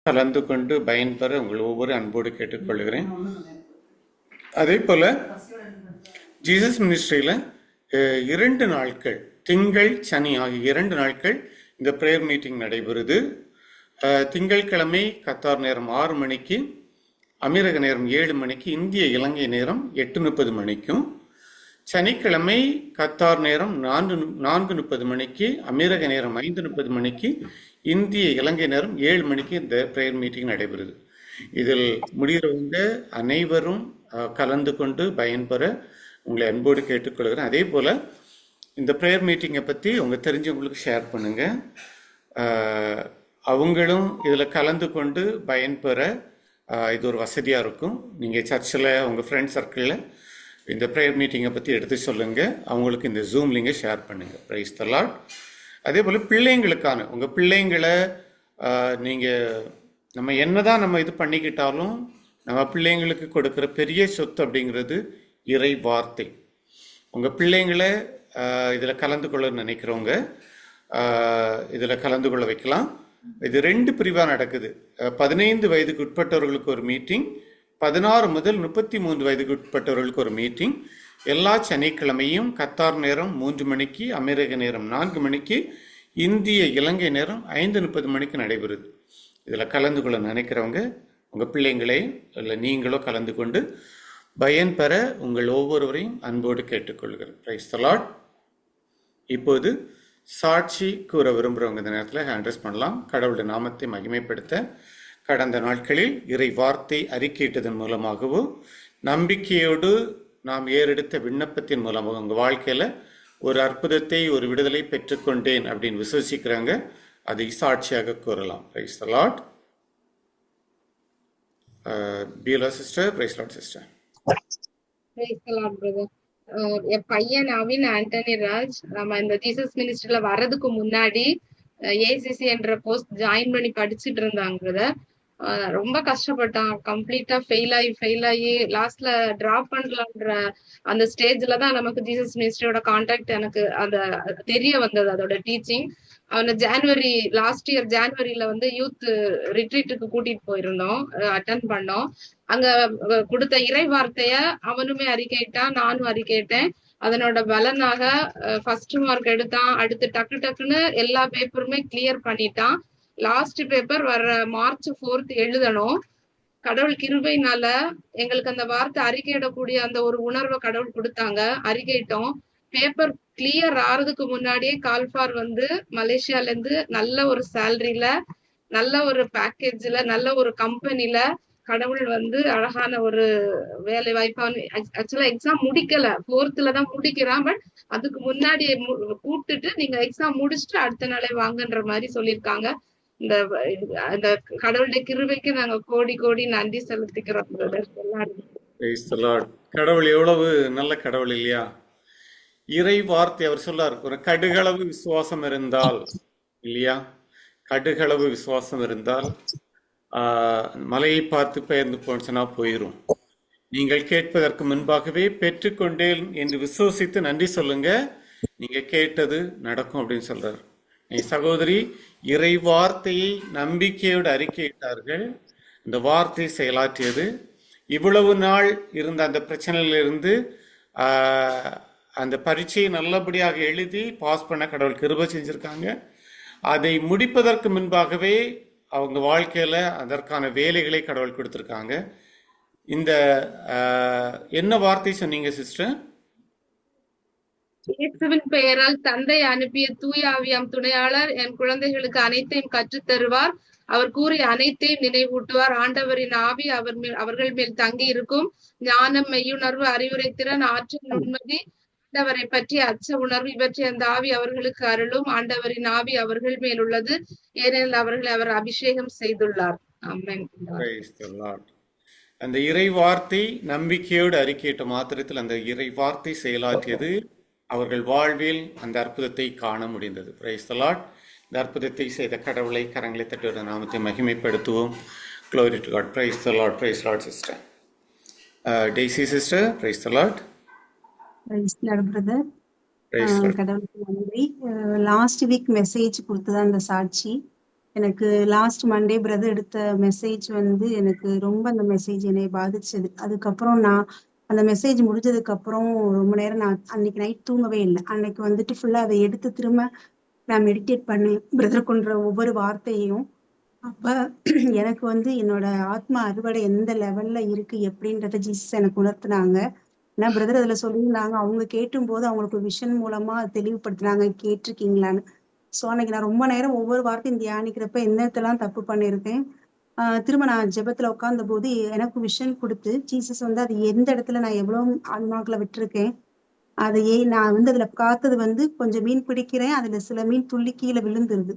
கலந்து கொண்டு பயன்பெற உங்கள் ஒவ்வொரு அன்போடு கேட்டுக்கொள்கிறேன். அதே போல ஜீசஸ் மினிஸ்ட்ரியில் 2 நாட்கள், திங்கள் சனி ஆகிய 2 நாட்கள் இந்த ப்ரேயர் மீட்டிங் நடைபெறுது. திங்கட்கிழமை கத்தார் நேரம் 6 மணிக்கு, அமீரக நேரம் 7 மணிக்கு, இந்திய இலங்கை நேரம் 8:30 மணிக்கும், சனிக்கிழமை கத்தார் நேரம் 4:30 மணிக்கு, அமீரக நேரம் 5:30 மணிக்கு, இந்திய இலங்கை நேரம் 7 மணிக்கு இந்த ப்ரேயர் மீட்டிங் நடைபெறுது. இதில் முடிகிறவங்க அனைவரும் கலந்து கொண்டு பயன்பெற உங்களை அன்போடு கேட்டுக்கொள்கிறேன். அதே போல் இந்த ப்ரேயர் மீட்டிங்கை பற்றி உங்கள் தெரிஞ்சவங்களுக்கு ஷேர் பண்ணுங்கள். அவங்களும் இதில் கலந்து கொண்டு பயன்பெற இது ஒரு வசதியாக இருக்கும். நீங்கள் சர்ச்சில் உங்கள் ஃப்ரெண்ட் சர்க்கிளில் இந்த ப்ரேயர் மீட்டிங்கை பற்றி எடுத்து சொல்லுங்கள். அவங்களுக்கு இந்த ஜூம் லிங்கை ஷேர் பண்ணுங்கள். Price the Lord. அதே போல் பிள்ளைங்களுக்கான உங்கள் பிள்ளைங்களை நீங்கள் நம்ம என்னதான் நம்ம இது பண்ணிக்கிட்டாலும் நம்ம பிள்ளைங்களுக்கு கொடுக்குற பெரிய சொத்து அப்படிங்கிறது இறை வார்த்தை. உங்கள் பிள்ளைங்களை இதில் கலந்து கொள்ள நினைக்கிறவங்க இதில் கலந்து கொள்ள வைக்கலாம். இது 2 பிரிவாக நடக்குது. 15 வயதுக்கு உட்பட்டவர்களுக்கு ஒரு மீட்டிங், 16 முதல் 33 வயதுக்கு உட்பட்டவர்களுக்கு ஒரு மீட்டிங். எல்லா சனிக்கிழமையும் கத்தார் நேரம் 3 மணிக்கு, அமெரிக்க நேரம் 4 மணிக்கு, இந்திய இலங்கை நேரம் 5:30 மணிக்கு நடைபெறுது. இதில் கலந்து கொள்ள நினைக்கிறவங்க உங்கள் பிள்ளைங்களே இல்லை நீங்களோ கலந்து கொண்டு பயன்பெற உங்கள் ஒவ்வொருவரையும் அன்போடு கேட்டுக்கொள்கிறேன். Price the Lord. இப்போது சாட்சி கூற விரும்புகிறவங்க இந்த நேரத்தில் ஹேண்ட்ரைஸ் பண்ணலாம். கடவுளுடைய நாமத்தை மகிமைப்படுத்த கடந்த நாட்களில் இறை வார்த்தை அறிக்கையிட்டதன் மூலமாகவோ நம்பிக்கையோடு நாம் ஏறெடுத்த விண்ணப்பத்தின் மூலமாக உங்கள் வாழ்க்கையில் ஒரு அற்புதத்தை, ஒரு விடுதலை பெற்றுக்கொண்டேன் அப்படின்னு விசுவசிக்கிறாங்க. அதை சாட்சியாக கூறலாம். Praise the Lord. Beulah sister. Praise Lord sister. Praise the Lord brother. என் பையன் நவீன் ஆண்டனி ராஜ் நம்ம இந்த ஜீசஸ் மினிஸ்ட்ரியில வர்றதுக்கு முன்னாடி ஏசிசி என்ற போஸ்ட் ஜாயின் பண்ணி படிச்சுட்டு இருந்தாங்க பிரதர். ரொம்ப கஷ்டப்பட்டான். கம்ப்ளீட்டா ஃபெயில் ஆகி லாஸ்ட்ல டிராப் பண்ணலான்ற அந்த ஸ்டேஜ்ல தான் நமக்கு ஜீசஸ் மினிஸ்ட்ரியோட கான்டாக்ட் எனக்கு அந்த தெரிய வந்தது, அதோட டீச்சிங். அவனை லாஸ்ட் இயர் ஜான்வரியில யூத் ரிட்ரீட்டுக்கு கூட்டிட்டு போயிருந்தோம், அட்டன் பண்ணோம். அங்க கொடுத்த இறை வார்த்தைய அவனுமே அறிக்கையிட்டான், நானும் அறிக்கையிட்டேன். அதனோட பலனாக ஃபர்ஸ்ட் மார்க் எடுத்தான். அடுத்து டக்கு டக்குன்னு எல்லா பேப்பருமே கிளியர் பண்ணிட்டான். லாஸ்ட் பேப்பர் வர March 4th எழுதணும். கடவுள் கிருபையினால எங்களுக்கு அந்த வார்த்தை அறிக்கையிடக்கூடிய அந்த ஒரு உணர்வை கடவுள் கொடுத்தாங்க. அறிக்கையிட்டோம். பேப்பர் கிளியர் ஆறதுக்கு முன்னாடியே கால்ஃபார் மலேசியால இருந்து நல்ல ஒரு சேலரியில, நல்ல ஒரு பேக்கேஜ்ல, நல்ல ஒரு கம்பெனில கடவுள் அழகான ஒரு வேலை வாய்ப்பா ஆக்சுவலா எக்ஸாம் முடிக்கல, 4th தான் முடிக்கிறான். பட் அதுக்கு முன்னாடி கூப்பிட்டுட்டு நீங்க எக்ஸாம் முடிச்சுட்டு அடுத்த நாளே வாங்கன்ற மாதிரி சொல்லியிருக்காங்க. இந்த கடவுளுடைய கிருபைக்கு நாங்க கோடி கோடி நன்றி செலுத்திக்கிறோம் எல்லாரும். கடவுள் எவ்வளவு நல்ல கடவுள் இல்லையா? இறை வார்த்தை அவர் சொல்லார், ஒரு கடுகளவு விசுவாசம் இருந்தால் இல்லையா, கடுகளவு விசுவாசம் இருந்தால் மலையை பார்த்து பெயர்ந்து போச்சுன்னா போயிரும். நீங்கள் கேட்பதற்கு முன்பாகவே பெற்றுக்கொண்டேன் என்று விசுவசித்து நன்றி சொல்லுங்க, நீங்க கேட்டது நடக்கும் அப்படின்னு சொல்றாரு. சகோதரி இறை வார்த்தையை நம்பிக்கையோடு அறிக்கையிட்டார்கள். இந்த வார்த்தை செயலாற்றியது. இவ்வளவு நாள் இருந்த அந்த பிரச்சனையிலிருந்து அந்த பரீட்சையை நல்லபடியாக எழுதி பாஸ் பண்ண கடவுள் கிருபை செஞ்சிருக்காங்க. அதை முடிப்பதற்கு முன்பாகவே அவங்க வாழ்க்கையில அதற்கான வேலைகளை கடவுள் கொடுத்திருக்காங்க. இந்த என்ன வார்த்தை சொன்னீங்க சிஸ்டர்? இயேசுவின் பெயரால் தந்தை அனுப்பிய தூய ஆவியாம் துணையாளர் என் குழந்தைகளுக்கு அனைத்தையும் கற்றுத் தருவார். அவர் கூறிய அனைத்தையும் நினைவூட்டுவார். ஆண்டவரின் ஆவி அவர்கள் மேல் தங்கி இருக்கும். ஞானம், மெய்யுணர்வு, அறிவுரை திறன், ஆற்றல், நுண்மதி, ஆண்டவரை பற்றிய அச்ச உணர்வு இவற்றை அந்த ஆவி அவர்களுக்கு அருளும். ஆண்டவரின் ஆவி அவர்கள் மேல் உள்ளது, ஏனெனில் அவர்களை அவர் அபிஷேகம் செய்துள்ளார். ஆமென். அந்த இறை வார்த்தை நம்பிக்கையோடு அறிக்கையிட்ட மாத்திரத்தில் அந்த இறை வார்த்தை செயலாற்றியது. அவர்கள் வாழ்வில் அந்த அற்புதத்தை காண முடிந்தது. Price the Lord. இந்த அற்புதத்தை செய்த கடவுளை கரங்களை தட்டுவத நாமத்தை மகிமைப்படுத்துவோம். Glory to God. Praise the Lord. Praise the Lord, sister. Daisy sister, praise the Lord. Praise the Lord, brother. கடவுளுக்கு நன்றி. லாஸ்ட் வீக் மெசேஜ் கொடுத்தது அந்த சாட்சி எனக்கு லாஸ்ட் மண்டே பிரதர் எடுத்த மெசேஜ் வந்து எனக்கு ரொம்ப அந்த மெசேஜ் என்னை பாதிச்சது. அதுக்கப்புறம் நான் அந்த மெசேஜ் முடிஞ்சதுக்கு அப்புறம் ரொம்ப நேரம் நான் அன்னைக்கு நைட் தூங்கவே இல்லை. அன்னைக்கு வந்துட்டு ஃபுல்லா அதை எடுத்து திரும்ப நான் மெடிடேட் பண்ணேன் பிரதர் கொன்ற ஒவ்வொரு வார்த்தையையும். அப்ப எனக்கு வந்து என்னோட ஆத்மா அறுவடை எந்த லெவல்ல இருக்கு எப்படின்றத ஜீசஸ் எனக்கு உணர்த்தினாங்க. ஏன்னா பிரதர் அதுல சொல்லியிருந்தாங்க, அவங்க கேட்டும்போது அவங்களுக்கு விஷன் மூலமா அது தெளிவுபடுத்துனாங்க, கேட்டிருக்கீங்களான்னு. சோ அன்னைக்கு நான் ரொம்ப நேரம் ஒவ்வொரு வார்த்தையும் தியானிக்கிறப்ப என்னத்தெல்லாம் தப்பு பண்ணியிருக்கேன். திரும்ப நான் ஜெபத்துல உட்கார்ந்த போது எனக்கு விஷன் கொடுத்து ஜீசஸ் வந்து அது எந்த இடத்துல நான் எவ்வளவு ஆன்மாக்களை விட்டிருக்கேன், அதை நான் வந்து அதுல பார்த்தது வந்து கொஞ்சம் மீன் பிடிக்கிறேன், அதுல சில மீன் துள்ளி கீழே விழுந்துருது,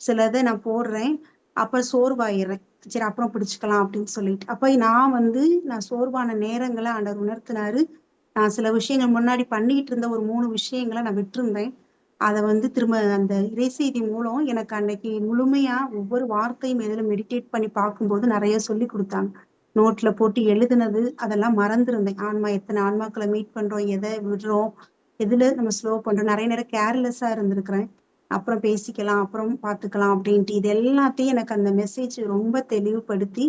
சிலதை நான் போடுறேன், அப்ப சோர்வாயிடுறேன், சரி அப்புறம் பிடிச்சுக்கலாம் அப்படின்னு சொல்லிட்டு. அப்ப நான் சோர்வான நேரங்களை ஆண்டவர் உணர்த்தினாரு. நான் சில விஷயங்கள் முன்னாடி பண்ணிட்டு இருந்த ஒரு 3 விஷயங்களை நான் விட்டிருந்தேன். அதை வந்து திரும்ப அந்த இறைசெய்தி மூலம் எனக்கு அன்னைக்கு முழுமையா ஒவ்வொரு வார்த்தையும் எதுல மெடிடேட் பண்ணி பார்க்கும்போது நிறைய சொல்லி கொடுத்தாங்க. நோட்ல போட்டு எழுதுனது அதெல்லாம் மறந்துருந்தேன். எத்தனை ஆன்மாக்களை மீட் பண்றோம், எதை விடுறோம், எதுல நம்ம ஸ்லோ பண்றோம், நிறைய நேரம் கேர்லெஸ்ஸா இருந்திருக்கிறேன். அப்புறம் பேசிக்கலாம், அப்புறம் பார்த்துக்கலாம் அப்படின்ட்டு. இது எல்லாத்தையும் எனக்கு அந்த மெசேஜ் ரொம்ப தெளிவுபடுத்தி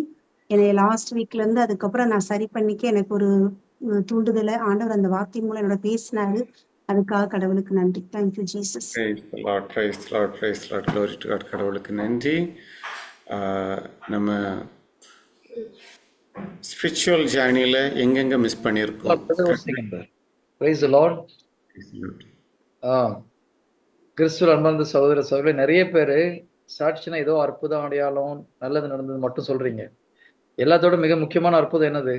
என்னை லாஸ்ட் வீக்ல இருந்து அதுக்கப்புறம் நான் சரி பண்ணிக்க எனக்கு ஒரு தூண்டுதலை ஆண்டவர் அந்த வார்த்தை மூலம் என்னோட பேசினாரு. அதுக்காக கடவுளுக்கு நன்றி. Thank you Jesus. Praise the Lord, praise the Lord, praise the Lord, glory to God. கடவுளுக்கு நன்றி. நம்ம ஸ்பிரிச்சுவல் ஜேர்னியில் எங்கெங்க மிஸ் பண்ணியிருக்கோம். Praise the Lord. கிறிஸ்துவ அன்பார்ந்த சகோதர சகோதரி, நிறைய பேர் சாட்சினா ஏதோ அற்புதம் அடையாளம் நல்லது நடந்தது மட்டும் சொல்றீங்க. எல்லாத்தோட மிக முக்கியமான அற்புதம் என்னது?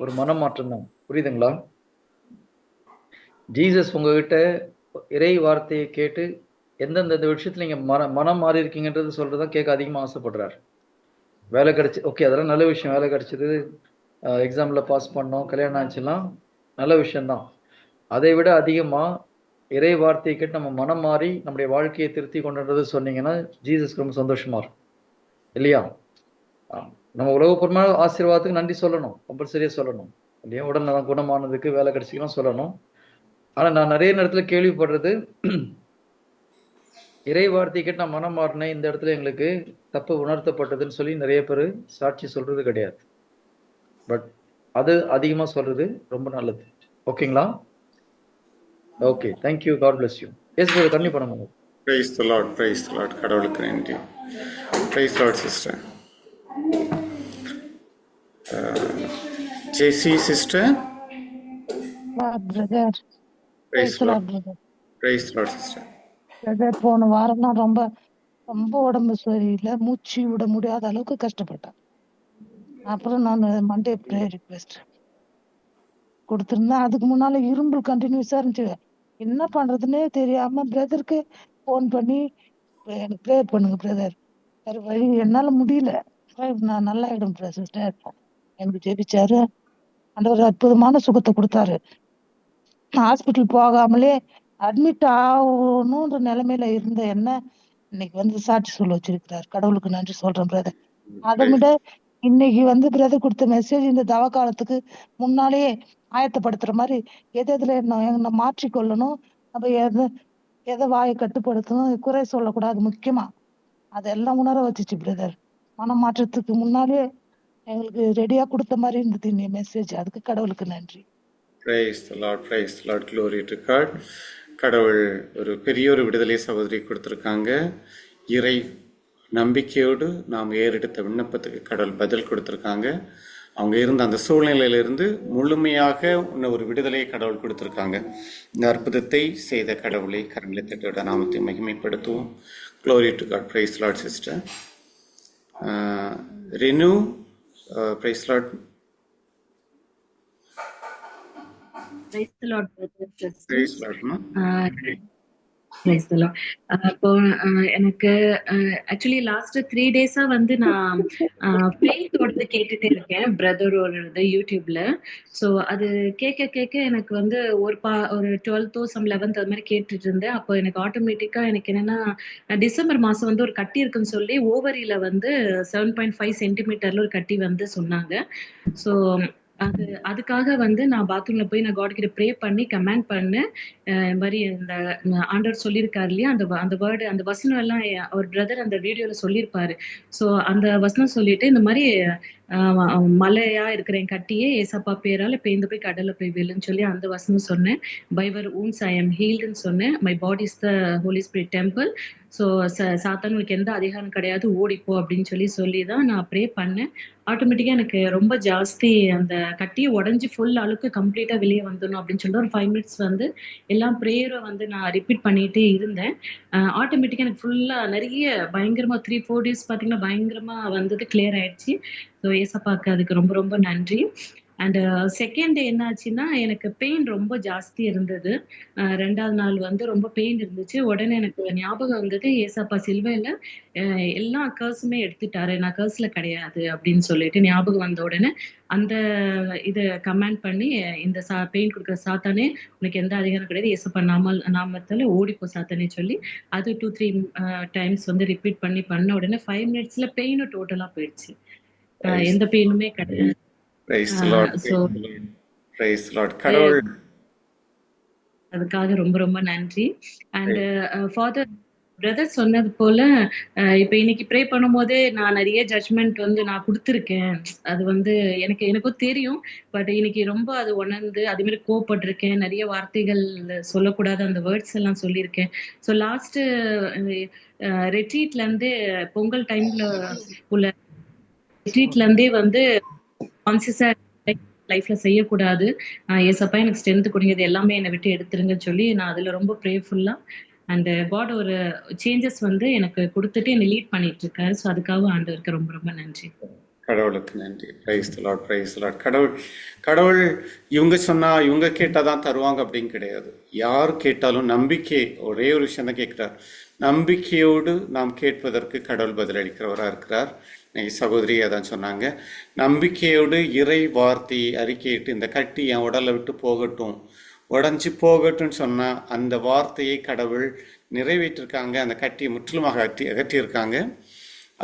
ஒரு மனமாற்றம் தான். புரியுதுங்களா? ஜீசஸ் உங்ககிட்ட இறை வார்த்தையை கேட்டு எந்தெந்த விஷயத்துல நீங்க மனம் மாறி இருக்கீங்கன்றது சொல்றதான் கேட்க அதிகமா ஆசைப்படுறாரு. வேலை கிடைச்சி, ஓகே, அதெல்லாம் நல்ல விஷயம். வேலை கிடைச்சது, எக்ஸாம்ல பாஸ் பண்ணோம், கல்யாணம் ஆச்சுலாம் நல்ல விஷயம்தான். அதை விட அதிகமா இறை வார்த்தையை கேட்டு நம்ம மனம் மாறி நம்முடைய வாழ்க்கையை திருத்தி கொண்டுன்றது சொன்னீங்கன்னா ஜீசஸ்க்கு ரொம்ப சந்தோஷமா இருக்கும் இல்லையா? நம்ம உலகப்பூர்வமான ஆசீர்வாதத்துக்கு நன்றி சொல்லணும், கம்பல்சரியா சொல்லணும் இல்லையா? உடல் நலம் குணமானதுக்கு, வேலை கிடைச்சிக்கலாம் சொல்லணும். ஆனா நான் நிறைய நேரத்துல கேள்விப்படுறது, இறை வார்த்தையை கேட்டு நான் மனம் மாறினேன், இந்த இடத்துல எங்களுக்கு தப்பு உணர்த்தப்பட்டதுன்னு சொல்லி நிறைய பேர் சாட்சி சொல்றது கிடையாது. பட் அது அதிகமா சொல்றது ரொம்ப நல்லது. ஓகேங்களா? Okay, thank you, God bless you. Yes brother, continue பண்ணுங்க. Praise the Lord, praise the Lord. கடவுளுக்கு நன்றி. Praise the Lord, sister. JC sister. Brother. Praise the Lord. Brother. Praise the Lord, sister. Brother, போன வாரம் தான் ரொம்ப உடம்பு சரியில்லை, மூச்சு விட முடியாத அளவுக்கு கஷ்டப்பட்டேன். அப்புறம் நான் மண்டே ப்ரேயர் ரிக்வெஸ்ட் கொடுத்திருந்தேன். அதுக்கு முன்னால இரும்பல் கண்டினியூஸா இருந்துச்சு. என்ன பண்றதுன்னே தெரியாம பிரதருக்கு போன் பண்ணி எனக்கு ப்ரேயர் பண்ணுங்க பிரதர், வேற வழி என்னால முடியல, நான் நல்லா ஆயிடும் சிஸ்டர் எனக்கு ஜெபிச்சாரு. அந்த ஒரு அற்புதமான சுகத்தை கொடுத்தாரு. ஹாஸ்பிட்டல் போகாமலே அட்மிட் ஆகணும்ன்ற நிலைமையில இருந்த என்ன இன்னைக்கு வந்து சாட்சி சொல்ல வச்சிருக்கிறார். கடவுளுக்கு நன்றி சொல்றேன் பிரதர். அதை விட இன்னைக்கு பிரதர் கொடுத்த மெசேஜ் இந்த தவ காலத்துக்கு முன்னாலேயே ஆயத்தப்படுத்துற மாதிரி எதுல என்ன மாற்றிக்கொள்ளணும், நம்ம எதை வாயை கட்டுப்படுத்தணும், குறை சொல்லக்கூடாது, முக்கியமா அதெல்லாம் உணர வச்சுச்சு பிரதர். மன மாற்றத்துக்கு முன்னாலே எங்களுக்கு ரெடியா கொடுத்த மாதிரி இருந்தது இந்த மெசேஜ். அதுக்கு கடவுளுக்கு நன்றி. Praise the Lord, praise the Lord, glory to God. கடவுள் ஒரு பெரிய ஒரு விடுதலை சகோதரி கொடுத்துருக்காங்க. இறை நம்பிக்கையோடு நாம் ஏறெடுத்த விண்ணப்பத்துக்கு கடவுள் பதில் கொடுத்துருக்காங்க. அவங்க இருந்த அந்த சூழ்நிலையிலிருந்து முழுமையாக இன்னும் ஒரு விடுதலையை கடவுள் கொடுத்துருக்காங்க. இந்த அற்புதத்தை செய்த கடவுளை கரங்களை தட்டோட நாமத்தை மகிமைப்படுத்துவோம். Glory to God, praise the Lord, sister. Renu, praise the Lord. Praise the Lord, brothers and sisters. Praise the Lord, ma. Praise the Lord. இப்போ எனக்கு ஆக்சுவலி லாஸ்ட் 3 days-ஆ நான் ஃபெய்த்தோடது கேட்டுட்டே இருக்கேன் பிரதரோடது யூடியூப்ல. ஸோ அது கேட்க எனக்கு ஒரு 12th 11th அது மாதிரி கேட்டுட்டு இருந்தேன். அப்போ எனக்கு ஆட்டோமேட்டிக்கா எனக்கு என்னன்னா டிசம்பர் மாசம் ஒரு கட்டி இருக்குன்னு சொல்லி ஓவரியில 7.5 சென்டிமீட்டர்ல ஒரு கட்டி சொன்னாங்க. ஸோ அதுக்காக வந்து நான் பாத்ரூம்ல போய் நான் காட் கிட்ட ப்ரே பண்ணி கமெண்ட் பண்ணேன். இந்த மாதிரி இந்த ஆண்டவர் சொல்லியிருக்காரு இல்லையா, அந்த வேர்டு அந்த வசனம் எல்லாம் அவர் பிரதர் அந்த வீடியோல சொல்லியிருப்பாரு. ஸோ அந்த வசனம் சொல்லிட்டு இந்த மாதிரி மலையா இருக்கிற என் கட்டியே ஏசப்பா பேரால பேந்து போய் கடல்ல போய் விழுன்னு சொல்லி அந்த வசனம் சொன்னேன். By our wounds I am healedன்னு சொன்னேன். My body is the Holy Spirit temple. So சாத்தானுக்கு எந்த அதிகாரம் கிடையாது, ஓடிப்போ அப்படின்னு சொல்லி தான் நான் ப்ரே பண்ணேன். ஆட்டோமேட்டிக்கா எனக்கு ரொம்ப ஜாஸ்தி அந்த கட்டியை உடஞ்சி ஃபுல் அழுக்கு கம்ப்ளீட்டா வெளியே வந்துடணும் அப்படின்னு சொல்லிட்டு ஒரு 5 மினிட்ஸ் வந்து எல்லா ப்ரேயரும் வந்து நான் ரிப்பீட் பண்ணிட்டே இருந்தேன். ஆட்டோமேட்டிக்கா எனக்கு ஃபுல்லா நிறைய பயங்கரமா 3-4 டேஸ் பாத்தீங்கன்னா பயங்கரமா வந்தது, கிளியர் ஆயிடுச்சு. ஸோ ஏசப்பாக்கு அதுக்கு ரொம்ப ரொம்ப நன்றி. அண்ட் செகண்ட் டே என்ன ஆச்சுன்னா எனக்கு பெயின் ரொம்ப ஜாஸ்தி இருந்தது. 2வது நாள் வந்து ரொம்ப பெயின் இருந்துச்சு. உடனே எனக்கு ஞாபகம் வந்தது, ஏசப்பா சிலுவையில எல்லா கர்ஸுமே எடுத்துட்டாரு, நான் கர்ஸ்ல கிடையாது அப்படின்னு சொல்லிட்டு ஞாபகம் வந்த உடனே அந்த இதை கமெண்ட் பண்ணி, இந்த பெயின் கொடுக்குற சாத்தானே உனக்கு எந்த அதிகாரம் கிடையாது, ஏசப்பா நாமத்துல ஓடிப்போ சாத்தானே சொல்லி அது 2-3 டைம்ஸ் வந்து ரிப்பீட் பண்ண உடனே 5 மினிட்ஸ்ல பெயினும் டோட்டலா போயிடுச்சு. எந்த பெயினுமே கிடையாது. Praise the Lord. So Praise the Lord. கடவுள் அதுக்காக ரொம்ப ரொம்ப நன்றி. அண்ட் ஃபாதர் பிரதர் சொன்னது போல இப்ப இன்னைக்கு ப்ரே பண்ணும்போதே நான் நிறைய ஜட்ஜ்மெண்ட் வந்து நான் கொடுத்துருக்கேன். அது வந்து எனக்கும் தெரியும். பட் இன்னைக்கு ரொம்ப அது உணர்ந்து அதே மாதிரி கோவப்பட்டிருக்கேன். நிறைய வார்த்தைகள் சொல்லக்கூடாது அந்த வேர்ட்ஸ் எல்லாம் சொல்லியிருக்கேன். ஸோ லாஸ்ட் ரெட்ரீட்ல இருந்து பொங்கல் டைம்ல உள்ள ரெட்ரீட்ல இருந்தே வந்து கான்சியஸா லைஃப்ல செய்யக்கூடாது, ஏசப்பா எனக்கு ஸ்ட்ரென்த் கொடுங்க, எல்லாமே என்னை விட்டு எடுத்துருங்கன்னு சொல்லி நான் அதுல ரொம்ப ப்ரேஃபுல்லா அண்ட் காட் ஒரு சேஞ்சஸ் வந்து எனக்கு கொடுத்துட்டு என்னை லீட் பண்ணிட்டு இருக்காரு. ஸோ அதுக்காக ஆண்டவருக்கு ரொம்ப ரொம்ப நன்றி. கடவுளுக்கு நன்றி. Price the Lord, price the Lord. கடவுள் இவங்க சொன்னா இவங்க கேட்டாதான் தருவாங்க அப்படின்னு கிடையாது. யார் கேட்டாலும் நம்பிக்கை, ஒரே ஒரு விஷயம் தான் கேட்கிறார். நம்பிக்கையோடு நாம் கேட்பதற்கு கடவுள் பதிலளிக்கிறவராக இருக்கிறார். சகோதரி அதான் சொன்னாங்க, நம்பிக்கையோடு இறை வார்த்தையை அறிக்கையிட்டு இந்த கட்டி என் உடலை விட்டு போகட்டும், உடஞ்சி போகட்டும்னு சொன்னா அந்த வார்த்தையை கடவுள் நிறைவேற்றிருக்காங்க. அந்த கட்டியை முற்றிலுமாக அகற்றியிருக்காங்க.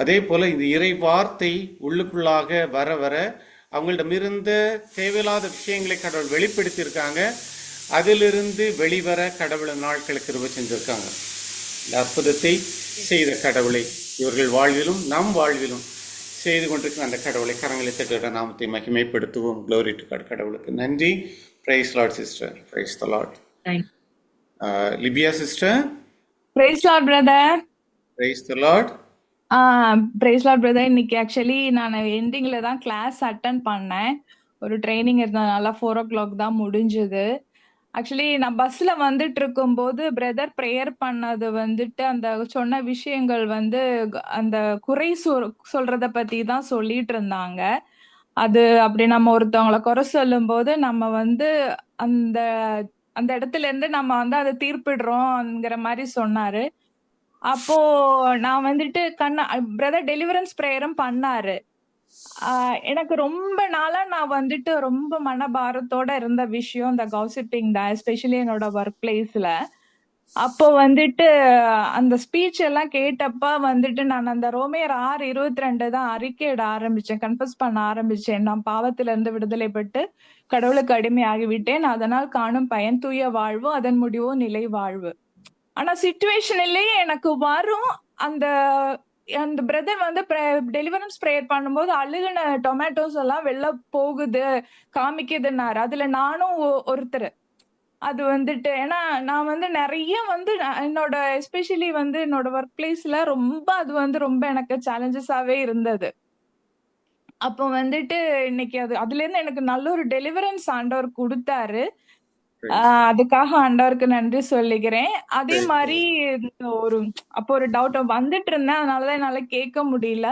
அதே போல இந்த இறை வார்த்தை உள்ளுக்குள்ளாக வர வர அவங்களிடமிருந்த தேவையில்லாத விஷயங்களை கடவுள் வெளிப்படுத்தியிருக்காங்க. அதிலிருந்து வெளிவர கடவுள் நாட்களுக்கு கிருபை செஞ்சிருக்காங்க. இந்த அற்புதத்தை செய்த கடவுளை இவர்கள் வாழ்விலும் நம் வாழ்விலும் செய்து கொண்டிருக்கிற அந்த கடவுளை கரங்களை தட்டுகிற நாமத்தை மகிமைப்படுத்துவோம். Glory to God. கடவுளுக்கு நன்றி. Praise Lord sister. Praise the Lord. Libya sister. Praise Lord brother. Praise the Lord. Praise Lord brother. இன்னைக்கு ஆக்சுவலி நான் எண்டிங்ல தான் கிளாஸ் அட்டன் பண்ணேன். ஒரு ட்ரைனிங் இருந்ததுனால 4 o'clock தான் முடிஞ்சது. ஆக்சுவலி நான் பஸ்ல வந்துட்டு இருக்கும்போது பிரதர் ப்ரேயர் பண்ணது வந்துட்டு அந்த சொன்ன விஷயங்கள் வந்து அந்த குறை சொல்றத பத்தி தான் சொல்லிட்டு இருந்தாங்க. அது அப்படி நம்ம ஒருத்தவங்களை குறை சொல்லும் போது நம்ம வந்து அந்த அந்த இடத்துல இருந்து நம்ம வந்து அதை தீர்ப்பிடுறோம்ங்கிற மாதிரி சொன்னாரு. அப்போ நான் வந்துட்டு பிரதர் டெலிவரன்ஸ் ப்ரேயரும் பண்ணாரு. எனக்கு ரொம்ப நாளா நான் வந்துட்டு ரொம்ப மனபாரத்தோட இருந்த விஷயம் இந்த கவுசிப்பிங் தான், எஸ்பெஷலி என்னோட ஒர்க் பிளேஸ்ல. அப்போ வந்துட்டு அந்த ஸ்பீச் எல்லாம் கேட்டப்ப வந்துட்டு நான் அந்த ரோமேயர் 6:22 தான் அறிக்கையிட ஆரம்பிச்சேன், கன்ஃபஸ் பண்ண ஆரம்பிச்சேன். நான் பாவத்தில இருந்து விடுதலை பெற்று கடவுளுக்கு அடிமையாகிவிட்டேன், அதனால் காணும் பயன் தூய வாழ்வு, அதன் முடிவோ நிலை வாழ்வு. ஆனா சிச்சுவேஷன்லயே எனக்கு வரும் அந்த அந்த பிரதர் வந்து டெலிவரன்ஸ் ப்ரேயர் பண்ணும்போது அழுகுன டொமேட்டோஸ் எல்லாம் வெளில போகுது காமிக்குதுன்னாரு. அதுல நானும் ஒருத்தர். அது வந்துட்டு ஏன்னா நான் வந்து நிறைய வந்து என்னோட எஸ்பெஷலி வந்து என்னோட ஒர்க் பிளேஸ்ல ரொம்ப அது வந்து ரொம்ப எனக்கு சேலஞ்சஸாவே இருந்தது. அப்போ வந்துட்டு இன்னைக்கு அதுல இருந்து எனக்கு நல்ல ஒரு டெலிவரன்ஸ் ஆண்டவர் கொடுத்தாரு. அதுக்காக ஆண்டவருக்கு நன்றி சொல்லிக்கிறேன். அதே மாதிரி ஒரு அப்போ ஒரு டவுட் வந்துட்டு இருந்தேன், அதனாலதான் என்னால கேட்க முடியல.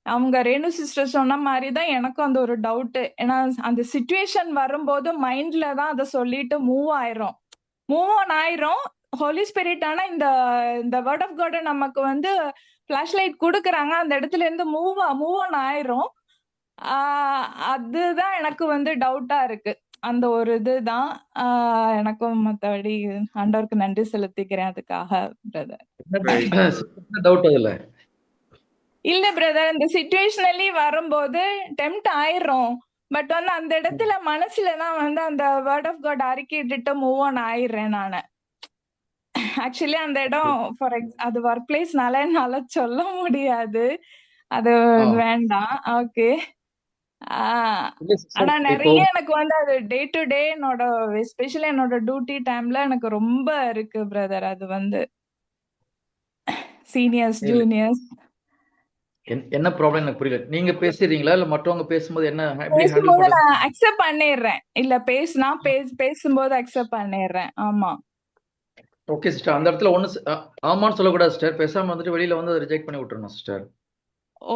அவங்க ரேணு சிஸ்டர் சொன்ன மாதிரிதான் எனக்கும் அந்த ஒரு டவுட். ஏன்னா அந்த சிச்சுவேஷன் வரும்போது மைண்ட்ல தான் அதை சொல்லிட்டு மூவ் ஆன் ஆயிரும். ஹோலி ஸ்பிரிட் ஆனா இந்த வேர்ட் ஆஃப் காட் நமக்கு வந்து பிளாஷ் லைட் கொடுக்குறாங்க, அந்த இடத்துல இருந்து மூவ் ஆன் ஆயிரும். அதுதான் எனக்கு வந்து டவுட்டா இருக்கு. அந்த ஒரு இதுதான் எனக்கும். மத்தபடி ஆண்டவருக்கு நன்றி செலுத்திக்கிறேன் அதுக்காக பிரதர். டவுட் அதுல இல்ல பிரதர், இந்த சிச்சுவேஷனலி வரும்போது டெம்ப்ட் ஆயிரும். பட் வந்து அந்த இடத்துல மனசுல தான் வந்து அந்த வேர்ட் ஆஃப் காட் அறிக்கையிட்டு மூவ் ஆன் ஆயிடுறேன் நானு. ஆக்சுவலி அந்த இடம் அது ஒர்க் பிளேஸ்னால என்னால சொல்ல முடியாது. அது வேண்டாம். ஓகே. ஆனா நிறைய எனக்கு வந்து அது டே டு டே என்னோட எஸ்பெஷலி என்னோட டியூட்டி டைம்ல எனக்கு ரொம்ப இருக்கு பிரதர். அது வந்து சீனியர்ஸ் ஜூனியர்ஸ் என்ன ப்ராப்ளம் எனக்கு புரியல. நீங்க பேசுறீங்களா இல்ல மற்றவங்க பேசும்போது என்ன எப்படி ஹேண்டில் பேசும்போது பண்றது? நான் அக்செப்ட் பண்ணிடுறேன். இல்ல பேசும்போது அக்செப்ட் பண்ணிடுறேன். ஆமா. ஓகே சிஸ்டர், அந்த இடத்துல ஒண்ணு ஆமான்னு சொல்லக்கூடாது சிஸ்டர். பேசாம வந்துட்டு வெளியில வந்து ரிஜெக்ட் பண்ணி விட்டுறணும் sister.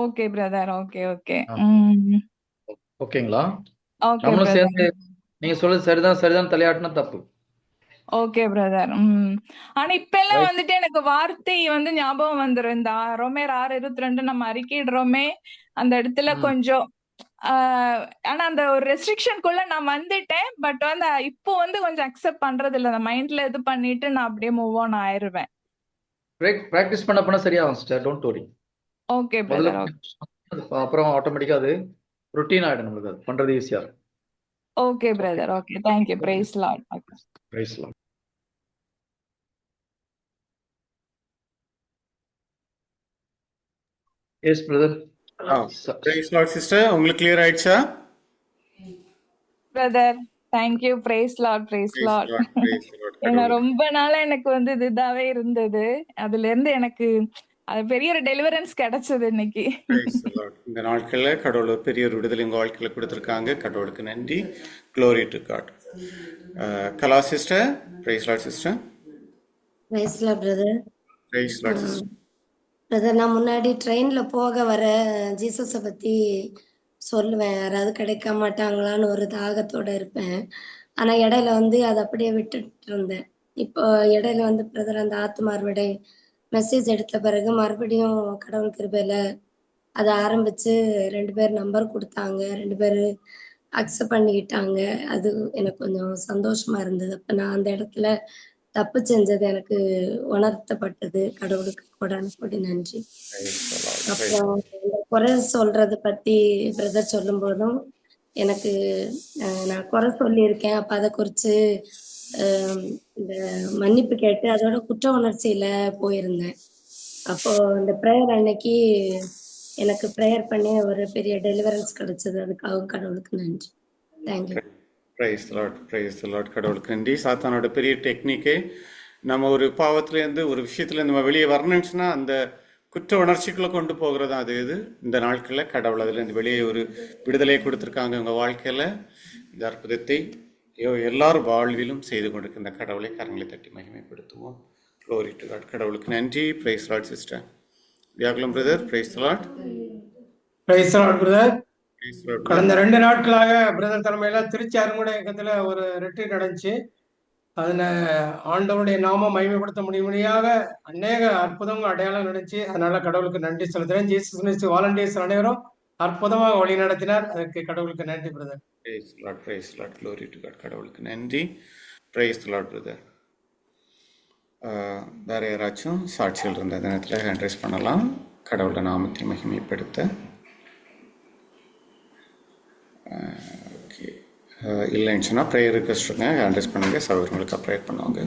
Okay brother. Okay okay. ஓகேங்களா? ஓகே நம்மளும் பிரதர். சேர்ந்து நீங்க சொல்றது சரிதான் தலையாட்டினா தப்பு. Okay brother. ஆனா இப்ப எல்லாம் வந்துட்டு எனக்கு வார்த்தை வந்து ஞாபகம் வந்துரும். இந்த ரோமேர் 6:22 நம்ம அறிக்கையிடுறோமே அந்த இடத்துல கொஞ்சம் ஆனா அந்த ஒரு ரெஸ்ட்ரிக்ஷனுக்குள்ள நான் வந்துட்டேன். பட் வந்து இப்போ வந்து கொஞ்சம் அக்செப்ட் பண்றது இல்ல. அந்த மைண்ட்ல இது பண்ணிட்டு நான் அப்படியே மூவ் ஆன் ஆயிருவேன். பிராக்டிஸ் பண்ண சரியாகும் சிஸ்டர், டோன்ட் வரி. ஓகே முதல்ல பிரதர். அப்புறம் ஆட்டோமேட்டிக்கா அது ருட்டீன் ஆயிடும், நம்மளுக்கு அது பண்றது ஈஸியா இருக்கும். Okay brother. Okay, thank you. Praise Lord. Praise Lord. Yes brother. Praise Lord sister, உங்களுக்கு கிளியர் ஆயிடுச்சா brother? Thank you. Praise Lord. Praise Lord. ஏன்னா ரொம்ப நாளா எனக்கு வந்து இதாவே இருந்தது. அதுல இருந்து எனக்கு அது பெரிய ஒரு டெலிவரன்ஸ் கிடைச்சது இன்னைக்கு. இந்த நாட்கள்ல கடவுள் ஒரு பெரிய ஒரு விடுதலை உங்க வாழ்க்கையில கொடுத்திருக்காங்க. கடவுளுக்கு நன்றி. Glory to God. Kala sister, praise Lord sister. Praise Lord brother. Praise Lord sister. Brother, நான் முன்னாடி ட்ரெயின்ல போக வர ஜீசஸை பத்தி சொல்லுவேன். யாராவது கிடைக்க மாட்டாங்களான்னு ஒரு தாகத்தோட இருப்பேன். ஆனா இடையில வந்து அதை அப்படியே விட்டுட்டு இருந்தேன். இப்போ இடையில வந்து பிரதர் அந்த ஆத்தும அறுவடை மெசேஜ் எடுத்த பிறகு மறுபடியும் கடவுள் கிருபையில அதை ஆரம்பிச்சு 2 பேர் நம்பர் கொடுத்தாங்க. 2 பேர் அக்செப்ட் பண்ணிக்கிட்டாங்க. அது எனக்கு கொஞ்சம் சந்தோஷமா இருந்தது. அப்ப நான் அந்த இடத்துல தப்பு செஞ்சது எனக்கு உணர்த்தப்பட்டது. கடவுளுக்கு கோடான நன்றி. அப்புறம் இந்த குறை சொல்றத பத்தி பிரதர் சொல்லும் போதும் எனக்கு நான் குறை சொல்லியிருக்கேன். அப்ப அதை குறிச்சு இந்த மன்னிப்பு கேட்டு அதோட குற்ற உணர்ச்சியில போயிருந்தேன். அப்போ இந்த ப்ரேயர் அன்னைக்கு எனக்கு ப்ரேயர் பண்ணி ஒரு பெரிய டெலிவரன்ஸ் கிடைச்சது. அதுக்காக கடவுளுக்கு நன்றி. Thank you. Praise Lord. Praise Lord. கடவுளுக்கு நன்றி. சாத்தானோட பெரிய டெக்னிக்கே நம்ம ஒரு பாவத்திலேருந்து ஒரு விஷயத்துலேருந்து நம்ம வெளியே வரணும்னுச்சுன்னா அந்த குற்ற உணர்ச்சிக்குள்ளே கொண்டு போகிறது அது இது. இந்த நாட்களில் கடவுள் அதுலேருந்து வெளியே ஒரு விடுதலையை கொடுத்துருக்காங்க. உங்கள் வாழ்க்கையில் இந்த அற்புதத்தை எல்லாரும் வாழ்விலும் செய்து கொண்டிருக்க இந்த கடவுளை கரங்களை தட்டி மகிமைப்படுத்துவோம். Glory to God. கடவுளுக்கு நன்றி. Praise Lord sister. Viyagulam brother, praise Lord. Praise Lord brother. கடந்த 2 நாட்களாக பிரதர் தலைமையில திருச்சி அருங்குடை இயக்கத்துல ஒரு ரெட்ரீட் நடந்துச்சு. அதுல ஆண்டவருடைய நாமம் மகிமைப்படுத்த முடியும்படியாக அநேக அற்புதங்கள் அடையாளம் நடந்துச்சு. அதனால கடவுளுக்கு நன்றி செலுத்துறேன். ஜீசஸ் மினிஸ்ட்ரி வாலண்டியர்ஸ் அனைவரும் அற்புதமாக வழி நடத்தினார். அதற்கு கடவுளுக்கு நன்றி brother. Praise Lord. Praise Lord. Glory to God. கடவுளுக்கு நன்றி. Praise Lord brother. வேற யாராச்சும் சாட்சிகள் இருந்த நேரத்தில் ஹேண்ட் ரைஸ் பண்ணலாம். கடவுளோட நாமத்தை மகிமைப்படுத்த. ஓகே, இல்லைன்னு சொன்னால் ப்ரேயர் ரிக்வெஸ்ட் ஹேண்ட் ரைஸ் பண்ணுங்க. சகோதரங்களுக்கு ப்ரேயர் பண்ணுவாங்க.